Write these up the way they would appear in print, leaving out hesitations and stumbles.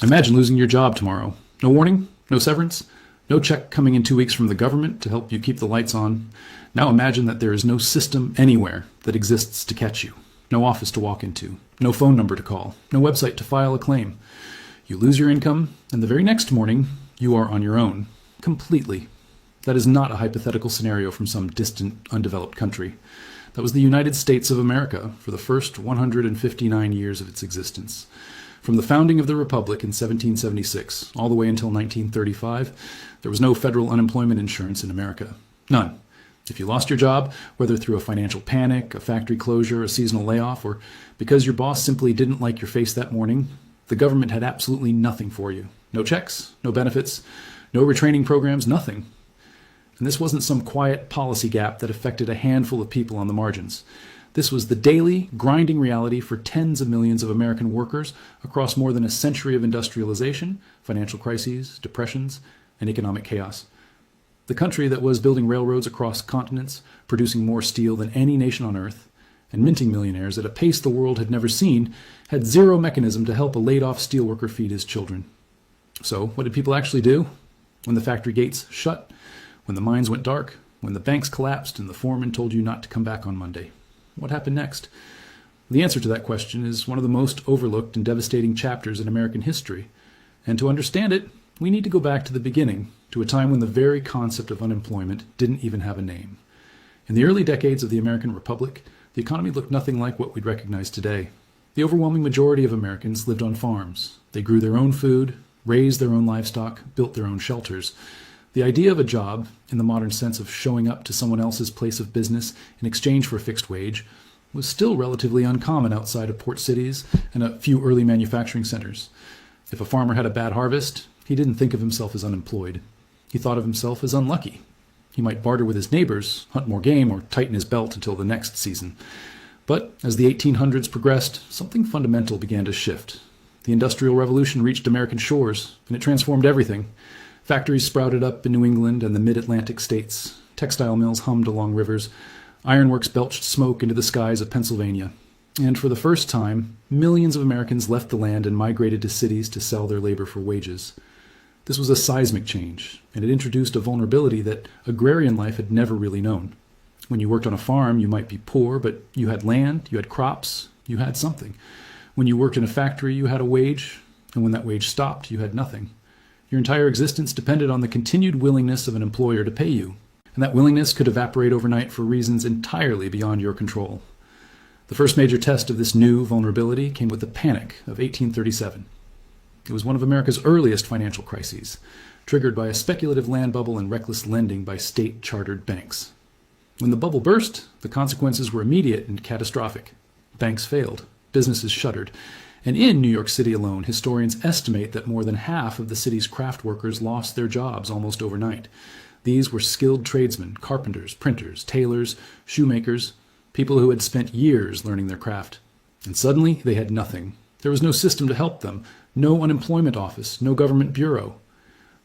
Imagine losing your job tomorrow. No warning, no severance, no check coming in 2 weeks from the government to help you keep the lights on. Now imagine that there is no system anywhere that exists to catch you. No office to walk into, no phone number to call, no website to file a claim. You lose your income, and the very next morning, you are on your own. Completely. That is not a hypothetical scenario from some distant, undeveloped country. That was the United States of America for the first 159 years of its existence. From the founding of the Republic in 1776 all the way until 1935, there was no federal unemployment insurance in America. None. If you lost your job, whether through a financial panic, a factory closure, a seasonal layoff, or because your boss simply didn't like your face that morning, the government had absolutely nothing for you. No checks, no benefits, no retraining programs, nothing. And this wasn't some quiet policy gap that affected a handful of people on the margins. This was the daily, grinding reality for tens of millions of American workers across more than a century of industrialization, financial crises, depressions, and economic chaos. The country that was building railroads across continents, producing more steel than any nation on earth, and minting millionaires at a pace the world had never seen, had zero mechanism to help a laid-off steelworker feed his children. So, what did people actually do? When the factory gates shut, when the mines went dark, when the banks collapsed and the foreman told you not to come back on Monday, what happened next? The answer to that question is one of the most overlooked and devastating chapters in American history. And to understand it, we need to go back to the beginning, to a time when the very concept of unemployment didn't even have a name. In the early decades of the American Republic, the economy looked nothing like what we'd recognize today. The overwhelming majority of Americans lived on farms. They grew their own food, raised their own livestock, built their own shelters. The idea of a job, in the modern sense of showing up to someone else's place of business in exchange for a fixed wage, was still relatively uncommon outside of port cities and a few early manufacturing centers. If a farmer had a bad harvest, he didn't think of himself as unemployed. He thought of himself as unlucky. He might barter with his neighbors, hunt more game, or tighten his belt until the next season. But as the 1800s progressed, something fundamental began to shift. The Industrial Revolution reached American shores, and it transformed everything. Factories sprouted up in New England and the mid-Atlantic states. Textile mills hummed along rivers. Ironworks belched smoke into the skies of Pennsylvania. And for the first time, millions of Americans left the land and migrated to cities to sell their labor for wages. This was a seismic change, and it introduced a vulnerability that agrarian life had never really known. When you worked on a farm, you might be poor, but you had land, you had crops, you had something. When you worked in a factory, you had a wage, and when that wage stopped, you had nothing. Your entire existence depended on the continued willingness of an employer to pay you, and that willingness could evaporate overnight for reasons entirely beyond your control. The first major test of this new vulnerability came with the Panic of 1837. It was one of America's earliest financial crises, triggered by a speculative land bubble and reckless lending by state-chartered banks. When the bubble burst, the consequences were immediate and catastrophic. Banks failed, businesses shuttered, and in New York City alone, historians estimate that more than half of the city's craft workers lost their jobs almost overnight. These were skilled tradesmen, carpenters, printers, tailors, shoemakers, people who had spent years learning their craft. And suddenly, they had nothing. There was no system to help them, no unemployment office, no government bureau.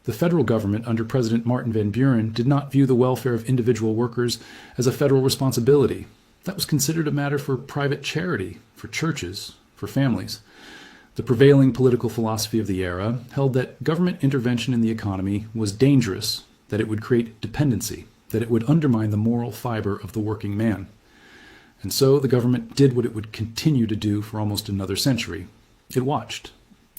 The federal government under President Martin Van Buren did not view the welfare of individual workers as a federal responsibility. That was considered a matter for private charity, for churches, for families. The prevailing political philosophy of the era held that government intervention in the economy was dangerous, that it would create dependency, that it would undermine the moral fiber of the working man. And so the government did what it would continue to do for almost another century. It watched.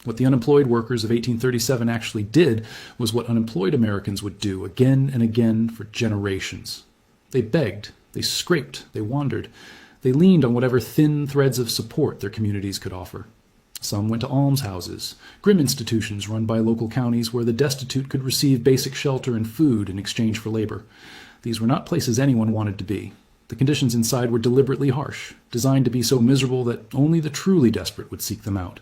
What the unemployed workers of 1837 actually did was what unemployed Americans would do again and again for generations. They begged, they scraped, they wandered. They leaned on whatever thin threads of support their communities could offer. Some went to almshouses, grim institutions run by local counties where the destitute could receive basic shelter and food in exchange for labor. These were not places anyone wanted to be. The conditions inside were deliberately harsh, designed to be so miserable that only the truly desperate would seek them out.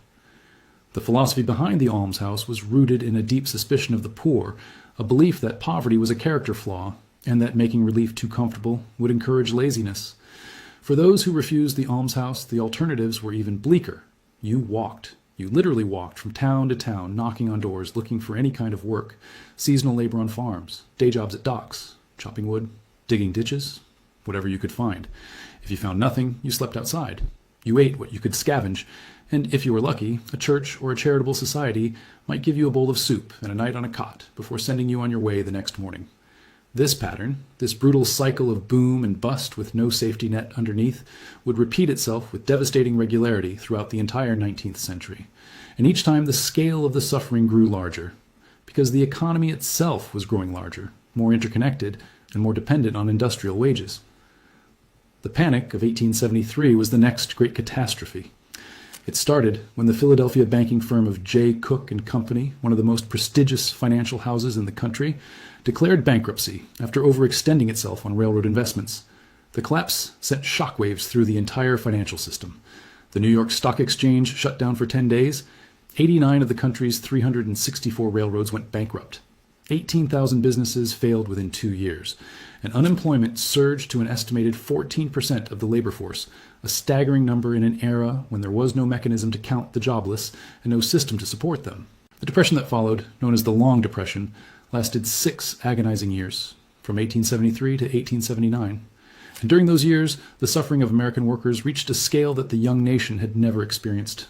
The philosophy behind the almshouse was rooted in a deep suspicion of the poor, a belief that poverty was a character flaw, and that making relief too comfortable would encourage laziness. For those who refused the almshouse, the alternatives were even bleaker. You walked. You literally walked from town to town, knocking on doors, looking for any kind of work, seasonal labor on farms, day jobs at docks, chopping wood, digging ditches, whatever you could find. If you found nothing, you slept outside. You ate what you could scavenge, and if you were lucky, a church or a charitable society might give you a bowl of soup and a night on a cot before sending you on your way the next morning. This pattern, this brutal cycle of boom and bust with no safety net underneath, would repeat itself with devastating regularity throughout the entire 19th century. And each time the scale of the suffering grew larger, because the economy itself was growing larger, more interconnected, and more dependent on industrial wages. The Panic of 1873 was the next great catastrophe. It started when the Philadelphia banking firm of J. Cook and Company, one of the most prestigious financial houses in the country, declared bankruptcy after overextending itself on railroad investments. The collapse sent shockwaves through the entire financial system. The New York Stock Exchange shut down for 10 days. 89 of the country's 364 railroads went bankrupt. 18,000 businesses failed within 2 years, and unemployment surged to an estimated 14% of the labor force, a staggering number in an era when there was no mechanism to count the jobless and no system to support them. The depression that followed, known as the Long Depression, lasted 6 agonizing years, from 1873 to 1879. And during those years, the suffering of American workers reached a scale that the young nation had never experienced.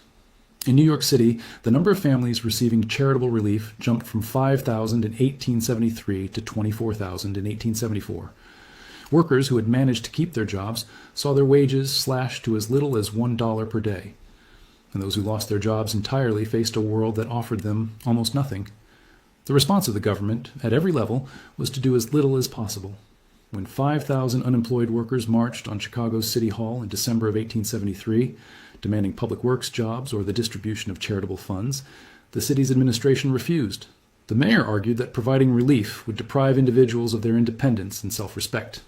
In New York City, the number of families receiving charitable relief jumped from 5,000 in 1873 to 24,000 in 1874. Workers who had managed to keep their jobs saw their wages slashed to as little as $1 per day. And those who lost their jobs entirely faced a world that offered them almost nothing. The response of the government, at every level, was to do as little as possible. When 5,000 unemployed workers marched on Chicago's City Hall in December of 1873, demanding public works jobs or the distribution of charitable funds, the city's administration refused. The mayor argued that providing relief would deprive individuals of their independence and self-respect.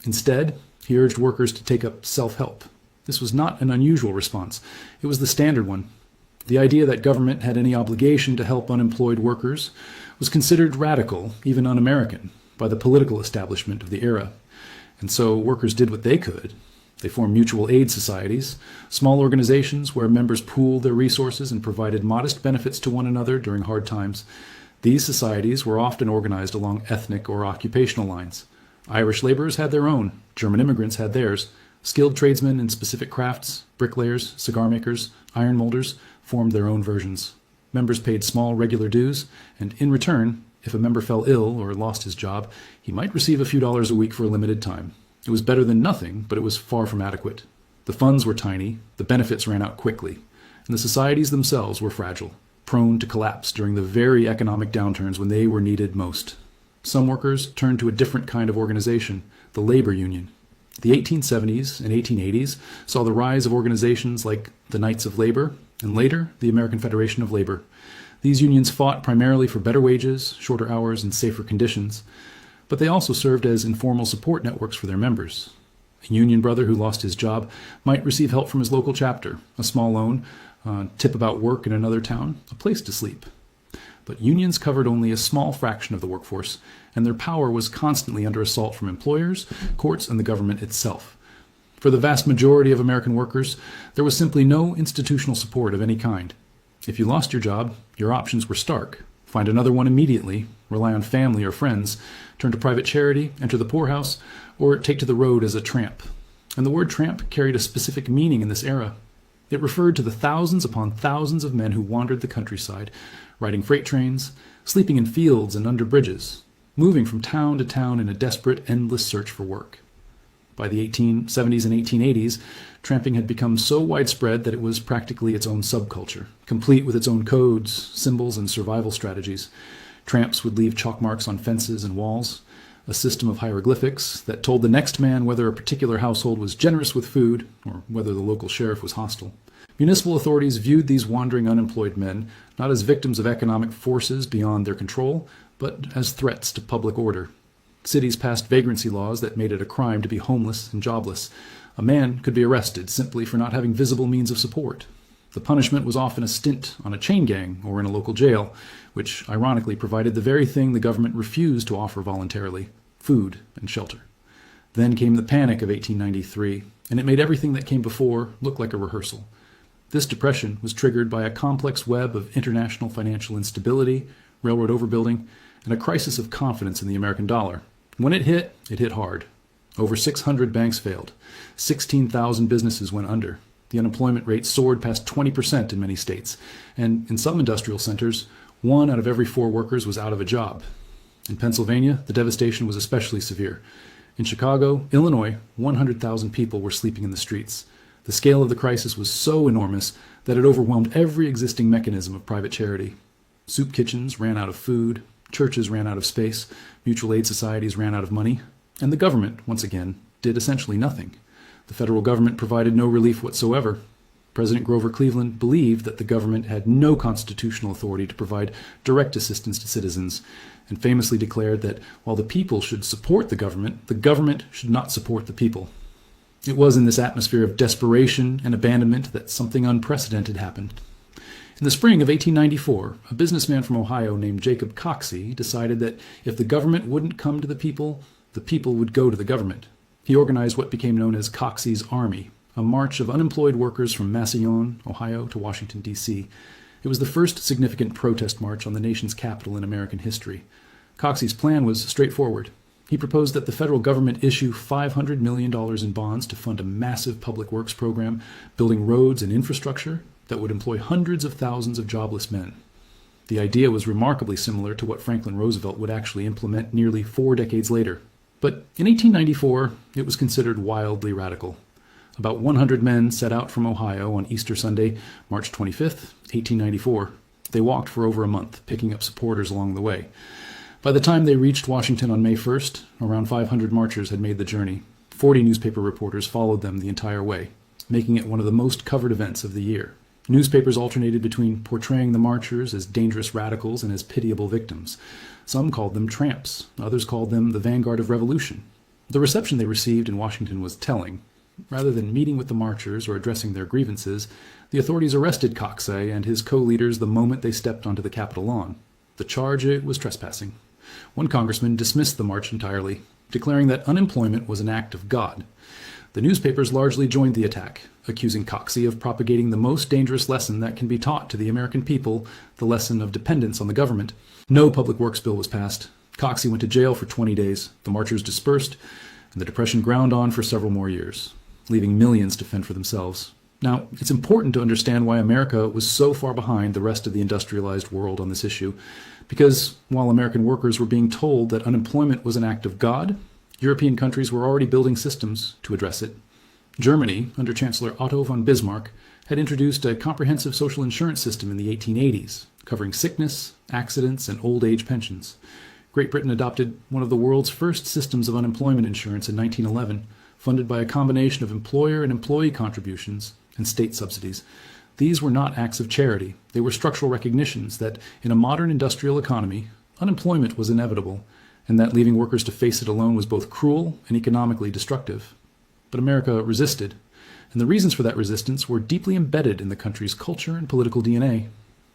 Instead, he urged workers to take up self-help. This was not an unusual response. It was the standard one. The idea that government had any obligation to help unemployed workers was considered radical, even un-American, by the political establishment of the era. And so workers did what they could. They formed mutual aid societies, small organizations where members pooled their resources and provided modest benefits to one another during hard times. These societies were often organized along ethnic or occupational lines. Irish laborers had their own, German immigrants had theirs. Skilled tradesmen in specific crafts, bricklayers, cigar makers, iron molders, formed their own versions. Members paid small regular dues, and in return, if a member fell ill or lost his job, he might receive a few dollars a week for a limited time. It was better than nothing, but it was far from adequate. The funds were tiny, the benefits ran out quickly, and the societies themselves were fragile, prone to collapse during the very economic downturns when they were needed most. Some workers turned to a different kind of organization, the labor union. The 1870s and 1880s saw the rise of organizations like the Knights of Labor, and later, the American Federation of Labor. These unions fought primarily for better wages, shorter hours, and safer conditions, but they also served as informal support networks for their members. A union brother who lost his job might receive help from his local chapter, a small loan, a tip about work in another town, a place to sleep. But unions covered only a small fraction of the workforce, and their power was constantly under assault from employers, courts, and the government itself. For the vast majority of American workers, there was simply no institutional support of any kind. If you lost your job, your options were stark. Find another one immediately, rely on family or friends, turn to private charity, enter the poorhouse, or take to the road as a tramp. And the word tramp carried a specific meaning in this era. It referred to the thousands upon thousands of men who wandered the countryside, riding freight trains, sleeping in fields and under bridges, moving from town to town in a desperate, endless search for work. By the 1870s and 1880s, tramping had become so widespread that it was practically its own subculture, complete with its own codes, symbols, and survival strategies. Tramps would leave chalk marks on fences and walls, a system of hieroglyphics that told the next man whether a particular household was generous with food or whether the local sheriff was hostile. Municipal authorities viewed these wandering unemployed men not as victims of economic forces beyond their control, but as threats to public order. Cities passed vagrancy laws that made it a crime to be homeless and jobless. A man could be arrested simply for not having visible means of support. The punishment was often a stint on a chain gang or in a local jail, which ironically provided the very thing the government refused to offer voluntarily: food and shelter. Then came the Panic of 1893, and it made everything that came before look like a rehearsal. This depression was triggered by a complex web of international financial instability, railroad overbuilding, and a crisis of confidence in the American dollar. When it hit hard. Over 600 banks failed. 16,000 businesses went under. The unemployment rate soared past 20% in many states, and in some industrial centers, 1 out of every 4 workers was out of a job. In Pennsylvania, the devastation was especially severe. In Chicago, Illinois, 100,000 people were sleeping in the streets. The scale of the crisis was so enormous that it overwhelmed every existing mechanism of private charity. Soup kitchens ran out of food, churches ran out of space, mutual aid societies ran out of money, and the government, once again, did essentially nothing. The federal government provided no relief whatsoever. President Grover Cleveland believed that the government had no constitutional authority to provide direct assistance to citizens, and famously declared that while the people should support the government should not support the people. It was in this atmosphere of desperation and abandonment that something unprecedented happened. In the spring of 1894, a businessman from Ohio named Jacob Coxey decided that if the government wouldn't come to the people would go to the government. He organized what became known as Coxey's Army, a march of unemployed workers from Massillon, Ohio, to Washington, D.C. It was the first significant protest march on the nation's capital in American history. Coxey's plan was straightforward. He proposed that the federal government issue $500 million in bonds to fund a massive public works program, building roads and infrastructure that would employ hundreds of thousands of jobless men. The idea was remarkably similar to what Franklin Roosevelt would actually implement nearly 4 decades later. But in 1894, it was considered wildly radical. About 100 men set out from Ohio on Easter Sunday, March 25th, 1894. They walked for over a month, picking up supporters along the way. By the time they reached Washington on May 1st, around 500 marchers had made the journey. 40 newspaper reporters followed them the entire way, making it one of the most covered events of the year. Newspapers alternated between portraying the marchers as dangerous radicals and as pitiable victims. Some called them tramps, others called them the vanguard of revolution. The reception they received in Washington was telling. Rather than meeting with the marchers or addressing their grievances, the authorities arrested Coxey and his co-leaders the moment they stepped onto the Capitol lawn. The charge was trespassing. One congressman dismissed the march entirely, declaring that unemployment was an act of God. The newspapers largely joined the attack, accusing Coxey of propagating the most dangerous lesson that can be taught to the American people, the lesson of dependence on the government. No public works bill was passed. Coxey went to jail for 20 days. The marchers dispersed, and the Depression ground on for several more years, leaving millions to fend for themselves. Now, it's important to understand why America was so far behind the rest of the industrialized world on this issue, because while American workers were being told that unemployment was an act of God, European countries were already building systems to address it. Germany, under Chancellor Otto von Bismarck, had introduced a comprehensive social insurance system in the 1880s, covering sickness, accidents, and old age pensions. Great Britain adopted one of the world's first systems of unemployment insurance in 1911, funded by a combination of employer and employee contributions and state subsidies. These were not acts of charity. They were structural recognitions that, in a modern industrial economy, unemployment was inevitable, and that leaving workers to face it alone was both cruel and economically destructive. But America resisted, and the reasons for that resistance were deeply embedded in the country's culture and political DNA.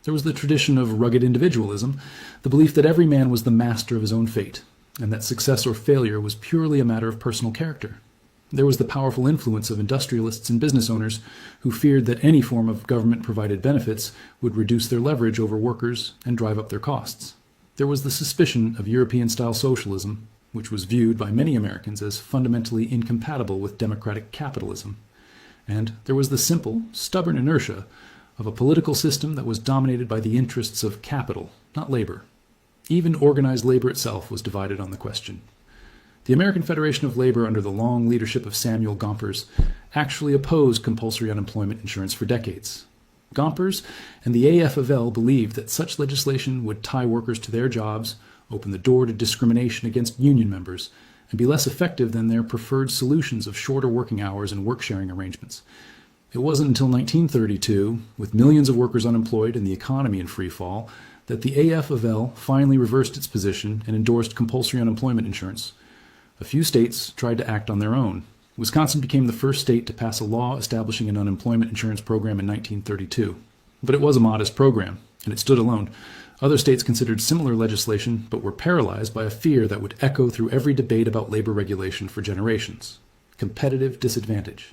There was the tradition of rugged individualism, the belief that every man was the master of his own fate, and that success or failure was purely a matter of personal character. There was the powerful influence of industrialists and business owners who feared that any form of government-provided benefits would reduce their leverage over workers and drive up their costs. There was the suspicion of European-style socialism, which was viewed by many Americans as fundamentally incompatible with democratic capitalism. And there was the simple, stubborn inertia of a political system that was dominated by the interests of capital, not labor. Even organized labor itself was divided on the question. The American Federation of Labor, under the long leadership of Samuel Gompers, actually opposed compulsory unemployment insurance for decades. Gompers and the AFL believed that such legislation would tie workers to their jobs, open the door to discrimination against union members, and be less effective than their preferred solutions of shorter working hours and work-sharing arrangements. It wasn't until 1932, with millions of workers unemployed and the economy in free fall, that the AFL finally reversed its position and endorsed compulsory unemployment insurance. A few states tried to act on their own. Wisconsin became the first state to pass a law establishing an unemployment insurance program in 1932. But it was a modest program, and it stood alone. Other states considered similar legislation, but were paralyzed by a fear that would echo through every debate about labor regulation for generations: competitive disadvantage.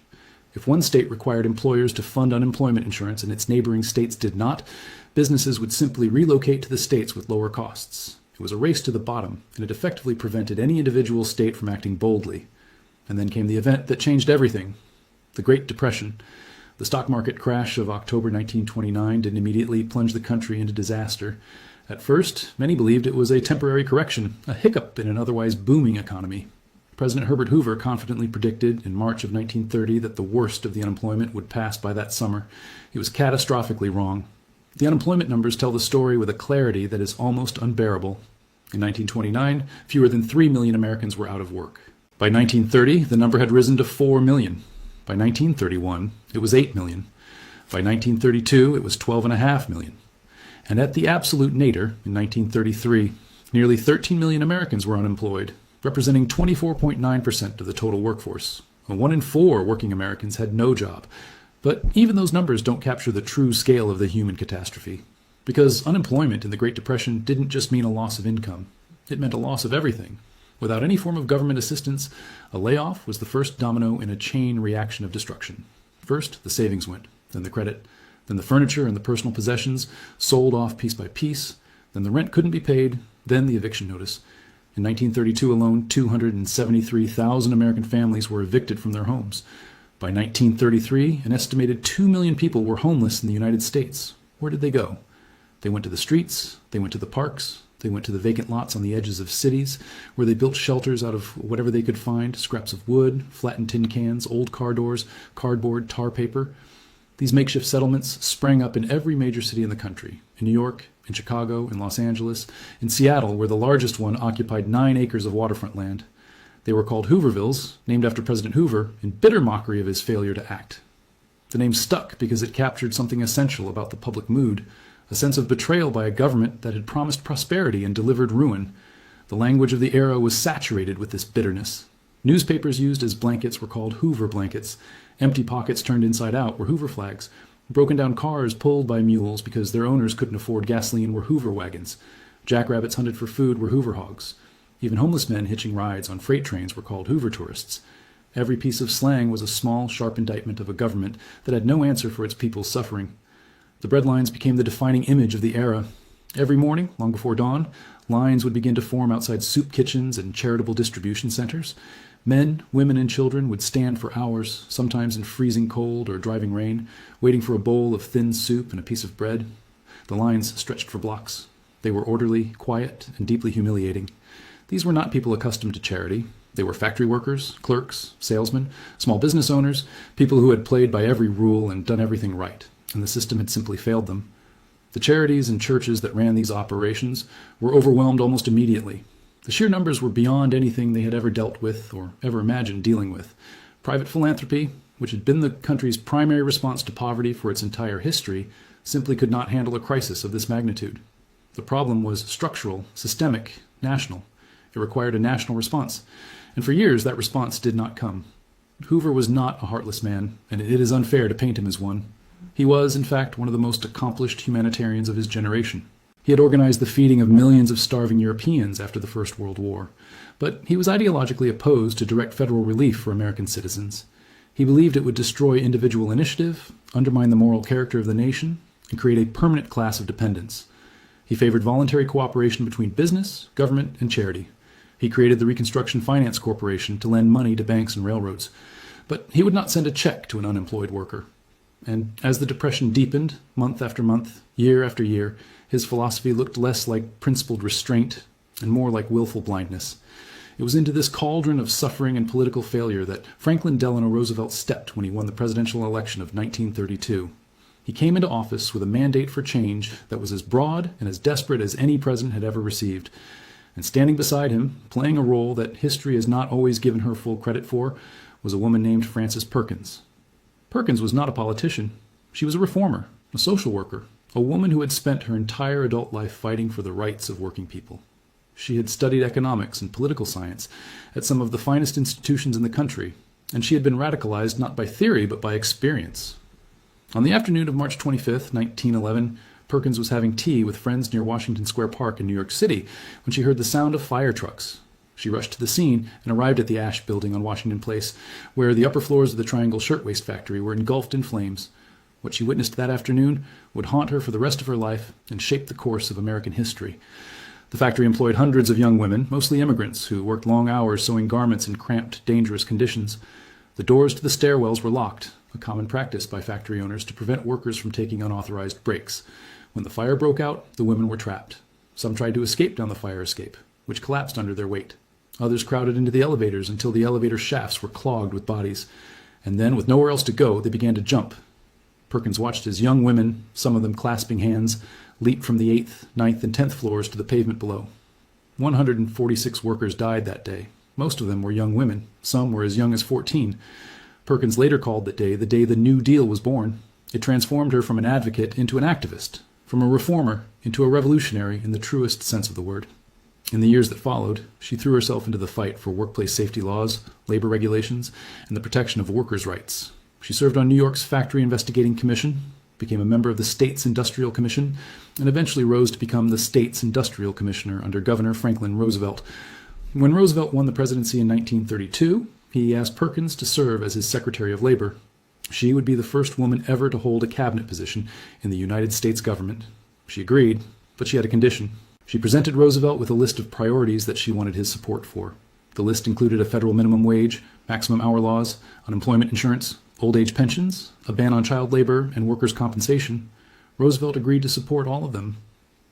If one state required employers to fund unemployment insurance and its neighboring states did not, businesses would simply relocate to the states with lower costs. It was a race to the bottom, and it effectively prevented any individual state from acting boldly. And then came the event that changed everything: the Great Depression. The stock market crash of October 1929 didn't immediately plunge the country into disaster. At first, many believed it was a temporary correction, a hiccup in an otherwise booming economy. President Herbert Hoover confidently predicted in March of 1930 that the worst of the unemployment would pass by that summer. He was catastrophically wrong. The unemployment numbers tell the story with a clarity that is almost unbearable. In 1929, fewer than 3 million Americans were out of work. By 1930, the number had risen to 4 million. By 1931, it was 8 million. By 1932, it was 12.5 million. And at the absolute nadir, in 1933, nearly 13 million Americans were unemployed, representing 24.9% of the total workforce. 1 in 4 working Americans had no job. But even those numbers don't capture the true scale of the human catastrophe. Because unemployment in the Great Depression didn't just mean a loss of income. It meant a loss of everything. Without any form of government assistance, a layoff was the first domino in a chain reaction of destruction. First, the savings went, then the credit, then the furniture and the personal possessions sold off piece by piece, then the rent couldn't be paid, then the eviction notice. In 1932 alone, 273,000 American families were evicted from their homes. By 1933, an estimated 2 million people were homeless in the United States. Where did they go? They went to the streets, they went to the parks, they went to the vacant lots on the edges of cities, where they built shelters out of whatever they could find, scraps of wood, flattened tin cans, old car doors, cardboard, tar paper. These makeshift settlements sprang up in every major city in the country, in New York, in Chicago, in Los Angeles, in Seattle, where the largest one occupied 9 acres of waterfront land. They were called Hoovervilles, named after President Hoover, in bitter mockery of his failure to act. The name stuck because it captured something essential about the public mood, a sense of betrayal by a government that had promised prosperity and delivered ruin. The language of the era was saturated with this bitterness. Newspapers used as blankets were called Hoover blankets. Empty pockets turned inside out were Hoover flags. Broken down cars pulled by mules because their owners couldn't afford gasoline were Hoover wagons. Jackrabbits hunted for food were Hoover hogs. Even homeless men hitching rides on freight trains were called Hoover tourists. Every piece of slang was a small, sharp indictment of a government that had no answer for its people's suffering. The breadlines became the defining image of the era. Every morning, long before dawn, lines would begin to form outside soup kitchens and charitable distribution centers. Men, women, and children would stand for hours, sometimes in freezing cold or driving rain, waiting for a bowl of thin soup and a piece of bread. The lines stretched for blocks. They were orderly, quiet, and deeply humiliating. These were not people accustomed to charity. They were factory workers, clerks, salesmen, small business owners, people who had played by every rule and done everything right, and the system had simply failed them. The charities and churches that ran these operations were overwhelmed almost immediately. The sheer numbers were beyond anything they had ever dealt with or ever imagined dealing with. Private philanthropy, which had been the country's primary response to poverty for its entire history, simply could not handle a crisis of this magnitude. The problem was structural, systemic, national. It required a national response, and for years that response did not come. Hoover was not a heartless man, and it is unfair to paint him as one. He was, in fact, one of the most accomplished humanitarians of his generation. He had organized the feeding of millions of starving Europeans after the First World War, but he was ideologically opposed to direct federal relief for American citizens. He believed it would destroy individual initiative, undermine the moral character of the nation, and create a permanent class of dependents. He favored voluntary cooperation between business, government, and charity. He created the Reconstruction Finance Corporation to lend money to banks and railroads, but he would not send a check to an unemployed worker. And as the Depression deepened, month after month, year after year, his philosophy looked less like principled restraint and more like willful blindness. It was into this cauldron of suffering and political failure that Franklin Delano Roosevelt stepped when he won the presidential election of 1932. He came into office with a mandate for change that was as broad and as desperate as any president had ever received. And standing beside him, playing a role that history has not always given her full credit for, was a woman named Frances Perkins. Perkins was not a politician. She was a reformer, a social worker, a woman who had spent her entire adult life fighting for the rights of working people. She had studied economics and political science at some of the finest institutions in the country, and she had been radicalized not by theory but by experience. On the afternoon of March 25th, 1911, Perkins was having tea with friends near Washington Square Park in New York City when she heard the sound of fire trucks. She rushed to the scene and arrived at the Ash Building on Washington Place, where the upper floors of the Triangle Shirtwaist Factory were engulfed in flames. What she witnessed that afternoon would haunt her for the rest of her life and shape the course of American history. The factory employed hundreds of young women, mostly immigrants, who worked long hours sewing garments in cramped, dangerous conditions. The doors to the stairwells were locked. a common practice by factory owners to prevent workers from taking unauthorized breaks. When the fire broke out, the women were trapped. Some tried to escape down the fire escape, which collapsed under their weight. Others crowded into the elevators until the elevator shafts were clogged with bodies. And then, with nowhere else to go, they began to jump. Perkins watched as young women, some of them clasping hands, leaped from the 8th, 9th, and 10th floors to the pavement below. 146 workers died that day. Most of them were young women. Some were as young as 14. Perkins later called that day the New Deal was born. It transformed her from an advocate into an activist, from a reformer into a revolutionary in the truest sense of the word. In the years that followed, she threw herself into the fight for workplace safety laws, labor regulations, and the protection of workers' rights. She served on New York's Factory Investigating Commission, became a member of the State's Industrial Commission, and eventually rose to become the State's Industrial Commissioner under Governor Franklin Roosevelt. When Roosevelt won the presidency in 1932, he asked Perkins to serve as his Secretary of Labor. She would be the first woman ever to hold a cabinet position in the United States government. She agreed, but she had a condition. She presented Roosevelt with a list of priorities that she wanted his support for. The list included a federal minimum wage, maximum hour laws, unemployment insurance, old age pensions, a ban on child labor, and workers' compensation. Roosevelt agreed to support all of them.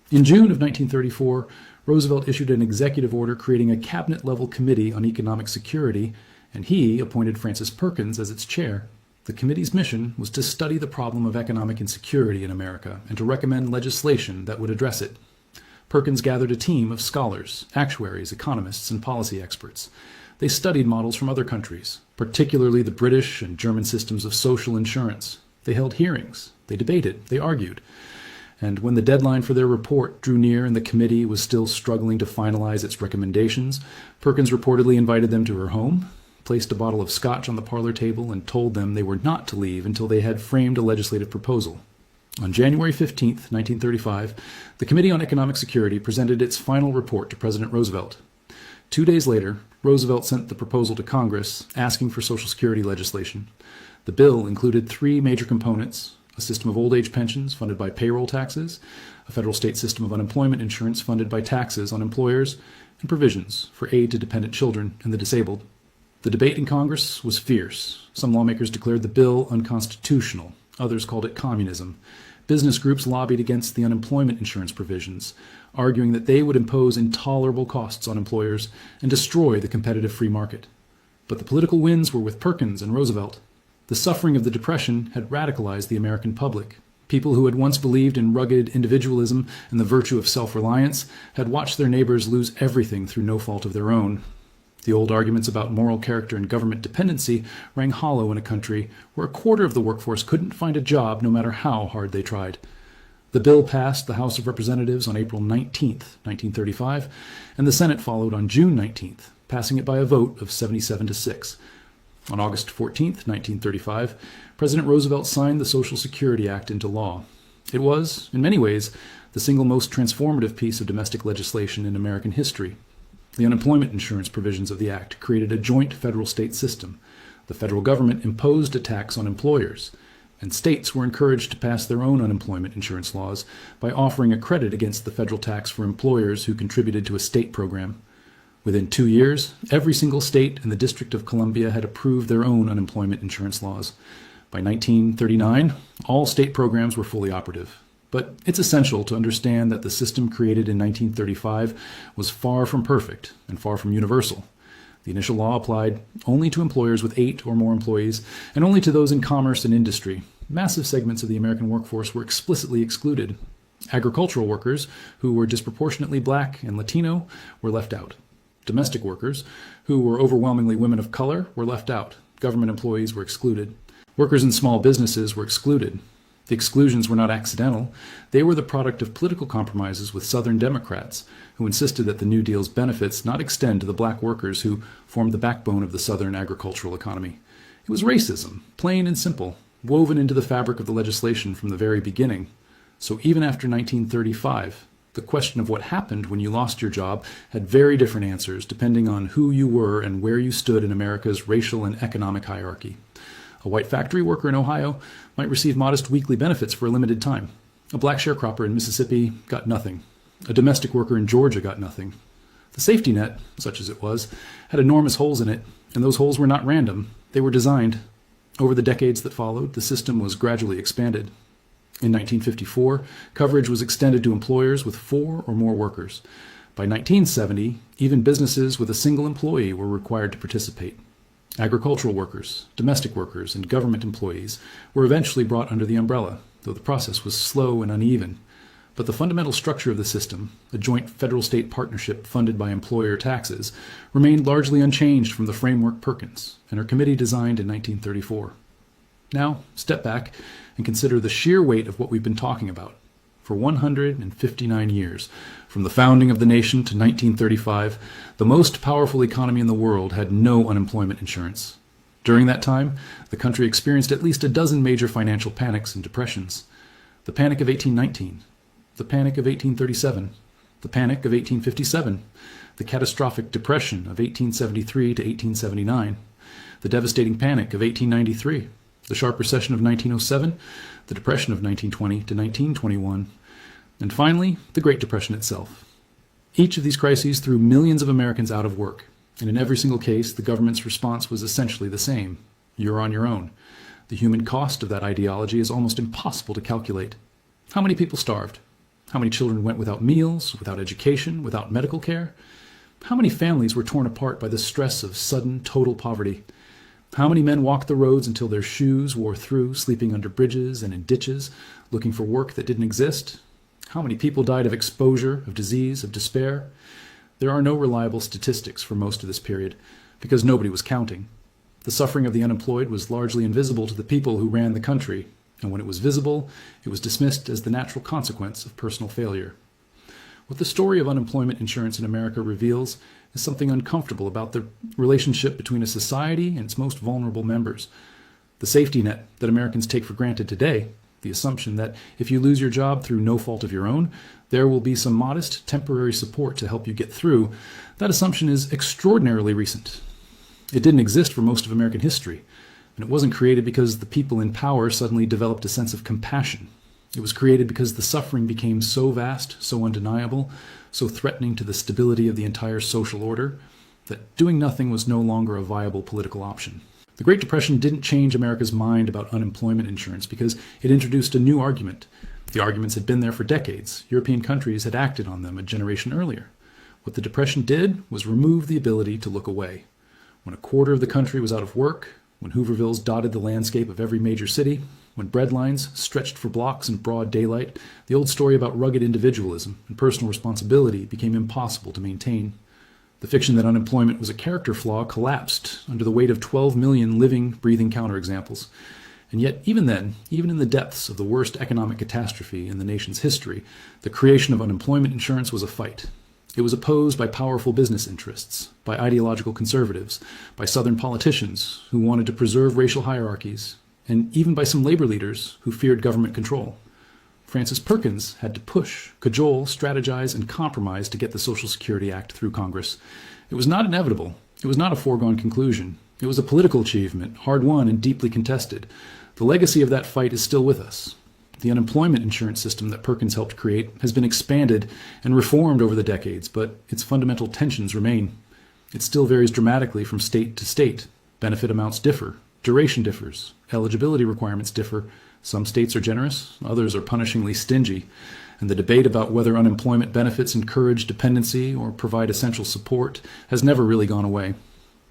In June of 1934, Roosevelt issued an executive order creating a cabinet-level committee on economic security, and he appointed Frances Perkins as its chair. The committee's mission was to study the problem of economic insecurity in America and to recommend legislation that would address it. Perkins gathered a team of scholars, actuaries, economists, and policy experts. They studied models from other countries, particularly the British and German systems of social insurance. They held hearings, they debated, they argued. And when the deadline for their report drew near and the committee was still struggling to finalize its recommendations, Perkins reportedly invited them to her home, placed a bottle of scotch on the parlor table, and told them they were not to leave until they had framed a legislative proposal. On January 15, 1935, the Committee on Economic Security presented its final report to President Roosevelt. 2 days later, Roosevelt sent the proposal to Congress asking for Social Security legislation. The bill included 3 major components: a system of old age pensions funded by payroll taxes, a federal state system of unemployment insurance funded by taxes on employers, and provisions for aid to dependent children and the disabled. The debate in Congress was fierce. Some lawmakers declared the bill unconstitutional. Others called it communism. Business groups lobbied against the unemployment insurance provisions, arguing that they would impose intolerable costs on employers and destroy the competitive free market. But the political winds were with Perkins and Roosevelt. The suffering of the Depression had radicalized the American public. People who had once believed in rugged individualism and the virtue of self-reliance had watched their neighbors lose everything through no fault of their own. The old arguments about moral character and government dependency rang hollow in a country where a quarter of the workforce couldn't find a job no matter how hard they tried. The bill passed the House of Representatives on April 19, 1935, and the Senate followed on June 19th, passing it by a vote of 77-6. On August 14, 1935, President Roosevelt signed the Social Security Act into law. It was, in many ways, the single most transformative piece of domestic legislation in American history. The unemployment insurance provisions of the Act created a joint federal-state system. The federal government imposed a tax on employers, and states were encouraged to pass their own unemployment insurance laws by offering a credit against the federal tax for employers who contributed to a state program. Within 2 years, every single state and the District of Columbia had approved their own unemployment insurance laws. By 1939, all state programs were fully operative. But it's essential to understand that the system created in 1935 was far from perfect and far from universal. The initial law applied only to employers with 8 or more employees, and only to those in commerce and industry. Massive segments of the American workforce were explicitly excluded. Agricultural workers, who were disproportionately Black and Latino, were left out. Domestic workers, who were overwhelmingly women of color, were left out. Government employees were excluded. Workers in small businesses were excluded. The exclusions were not accidental. They were the product of political compromises with Southern Democrats, who insisted that the New Deal's benefits not extend to the Black workers who formed the backbone of the Southern agricultural economy. It was racism, plain and simple, woven into the fabric of the legislation from the very beginning. So even after 1935, the question of what happened when you lost your job had very different answers depending on who you were and where you stood in America's racial and economic hierarchy. A white factory worker in Ohio might receive modest weekly benefits for a limited time. A Black sharecropper in Mississippi got nothing. A domestic worker in Georgia got nothing. The safety net, such as it was, had enormous holes in it, and those holes were not random. They were designed. Over the decades that followed, the system was gradually expanded. In 1954, coverage was extended to employers with 4 or more workers. By 1970, even businesses with a single employee were required to participate. Agricultural workers, domestic workers, and government employees were eventually brought under the umbrella, though the process was slow and uneven. But the fundamental structure of the system, a joint federal-state partnership funded by employer taxes, remained largely unchanged from the framework Perkins and her committee designed in 1934. Now, step back and consider the sheer weight of what we've been talking about. For 159 years, from the founding of the nation to 1935, the most powerful economy in the world had no unemployment insurance. During that time, the country experienced at least a dozen major financial panics and depressions. The Panic of 1819, the Panic of 1837, the Panic of 1857, the catastrophic Depression of 1873 to 1879, the devastating Panic of 1893, the sharp recession of 1907, the Depression of 1920 to 1921, and finally, the Great Depression itself. Each of these crises threw millions of Americans out of work, and in every single case, the government's response was essentially the same. You're on your own. The human cost of that ideology is almost impossible to calculate. How many people starved? How many children went without meals, without education, without medical care? How many families were torn apart by the stress of sudden, total poverty? How many men walked the roads until their shoes wore through, sleeping under bridges and in ditches, looking for work that didn't exist? How many people died of exposure, of disease, of despair? There are no reliable statistics for most of this period, because nobody was counting. The suffering of the unemployed was largely invisible to the people who ran the country, and when it was visible, it was dismissed as the natural consequence of personal failure. What the story of unemployment insurance in America reveals is something uncomfortable about the relationship between a society and its most vulnerable members. The safety net that Americans take for granted today, the assumption that if you lose your job through no fault of your own, there will be some modest temporary support to help you get through, that assumption is extraordinarily recent. It didn't exist for most of American history, and it wasn't created because the people in power suddenly developed a sense of compassion. It was created because the suffering became so vast, so undeniable, so threatening to the stability of the entire social order, that doing nothing was no longer a viable political option. The Great Depression didn't change America's mind about unemployment insurance because it introduced a new argument. The arguments had been there for decades. European countries had acted on them a generation earlier. What the Depression did was remove the ability to look away. When a quarter of the country was out of work, when Hoovervilles dotted the landscape of every major city, when breadlines stretched for blocks in broad daylight, the old story about rugged individualism and personal responsibility became impossible to maintain. The fiction that unemployment was a character flaw collapsed under the weight of 12 million living, breathing counterexamples. And yet, even then, even in the depths of the worst economic catastrophe in the nation's history, the creation of unemployment insurance was a fight. It was opposed by powerful business interests, by ideological conservatives, by Southern politicians who wanted to preserve racial hierarchies, and even by some labor leaders who feared government control. Francis Perkins had to push, cajole, strategize, and compromise to get the Social Security Act through Congress. It was not inevitable. It was not a foregone conclusion. It was a political achievement, hard-won and deeply contested. The legacy of that fight is still with us. The unemployment insurance system that Perkins helped create has been expanded and reformed over the decades, but its fundamental tensions remain. It still varies dramatically from state to state. Benefit amounts differ. Duration differs. Eligibility requirements differ. Some states are generous, others are punishingly stingy, and the debate about whether unemployment benefits encourage dependency or provide essential support has never really gone away.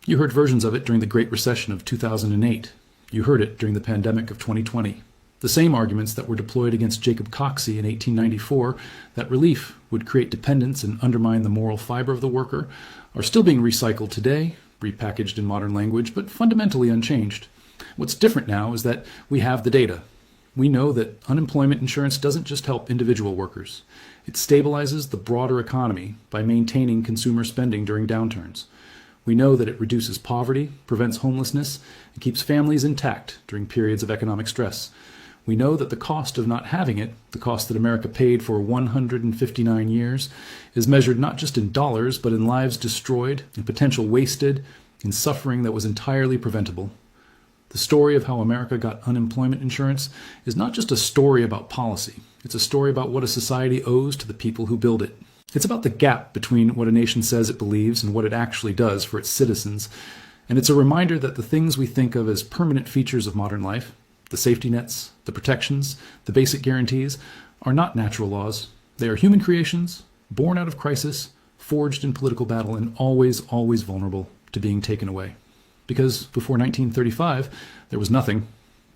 You heard versions of it during the Great Recession of 2008. You heard it during the pandemic of 2020. The same arguments that were deployed against Jacob Coxey in 1894, that relief would create dependence and undermine the moral fiber of the worker, are still being recycled today, repackaged in modern language, but fundamentally unchanged. What's different now is that we have the data. We know that unemployment insurance doesn't just help individual workers. It stabilizes the broader economy by maintaining consumer spending during downturns. We know that it reduces poverty, prevents homelessness, and keeps families intact during periods of economic stress. We know that the cost of not having it, the cost that America paid for 159 years, is measured not just in dollars, but in lives destroyed, in potential wasted, in suffering that was entirely preventable. The story of how America got unemployment insurance is not just a story about policy. It's a story about what a society owes to the people who build it. It's about the gap between what a nation says it believes and what it actually does for its citizens. And it's a reminder that the things we think of as permanent features of modern life, the safety nets, the protections, the basic guarantees, are not natural laws. They are human creations, born out of crisis, forged in political battle, and always, always vulnerable to being taken away. Because before 1935, there was nothing.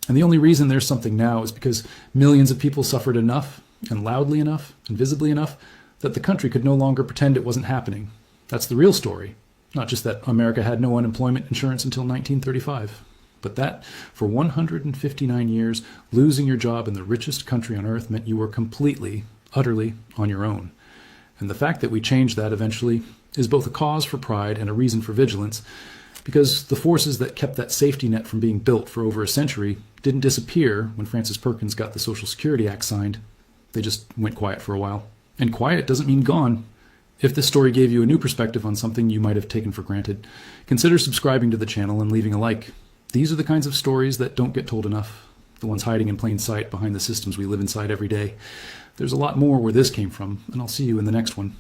And the only reason there's something now is because millions of people suffered enough, and loudly enough, and visibly enough, that the country could no longer pretend it wasn't happening. That's the real story. Not just that America had no unemployment insurance until 1935, but that for 159 years, losing your job in the richest country on earth meant you were completely, utterly on your own. And the fact that we changed that eventually is both a cause for pride and a reason for vigilance, because the forces that kept that safety net from being built for over a century didn't disappear when Francis Perkins got the Social Security Act signed. They just went quiet for a while. And quiet doesn't mean gone. If this story gave you a new perspective on something you might have taken for granted, consider subscribing to the channel and leaving a like. These are the kinds of stories that don't get told enough, the ones hiding in plain sight behind the systems we live inside every day. There's a lot more where this came from, and I'll see you in the next one.